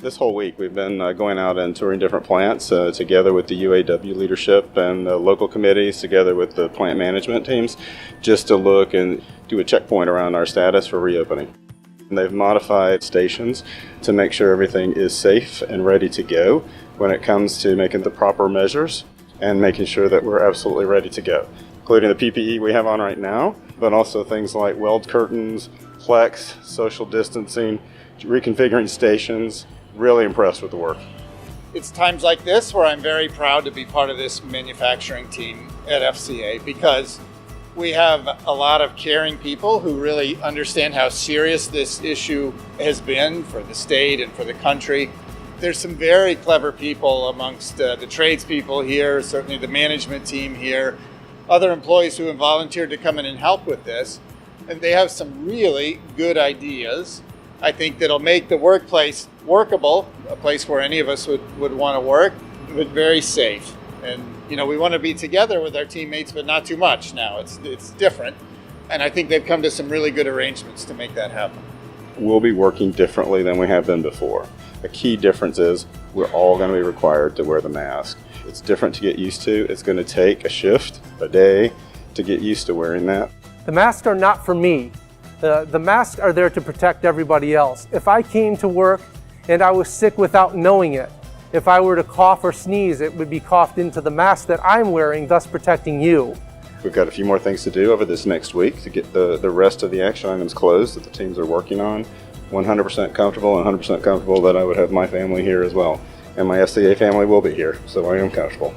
This whole week we've been going out and touring different plants together with the UAW leadership and the local committees, together with the plant management teams, just to look and do a checkpoint around our status for reopening. And they've modified stations to make sure everything is safe and ready to go when it comes to making the proper measures and making sure that we're absolutely ready to go, including the PPE we have on right now, but also things like weld curtains, Plex, social distancing, reconfiguring stations. Really impressed with the work. It's times like this where I'm very proud to be part of this manufacturing team at FCA, because we have a lot of caring people who really understand how serious this issue has been for the state and for the country. There's some very clever people amongst the tradespeople here, certainly the management team here, other employees who have volunteered to come in and help with this. And they have some really good ideas, I think, that'll make the workplace workable, a place where any of us would want to work, but very safe. And we want to be together with our teammates, but not too much now. It's different. And I think they've come to some really good arrangements to make that happen. We'll be working differently than we have been before. A key difference is we're all going to be required to wear the mask. It's different to get used to. It's going to take a shift, a day, to get used to wearing that. The masks are not for me. The masks are there to protect everybody else. If I came to work and I was sick without knowing it, if I were to cough or sneeze, it would be coughed into the mask that I'm wearing, thus protecting you. We've got a few more things to do over this next week to get the rest of the action items closed that the teams are working on. 100% comfortable and 100% comfortable that I would have my family here as well. And my FCA family will be here, so I am comfortable.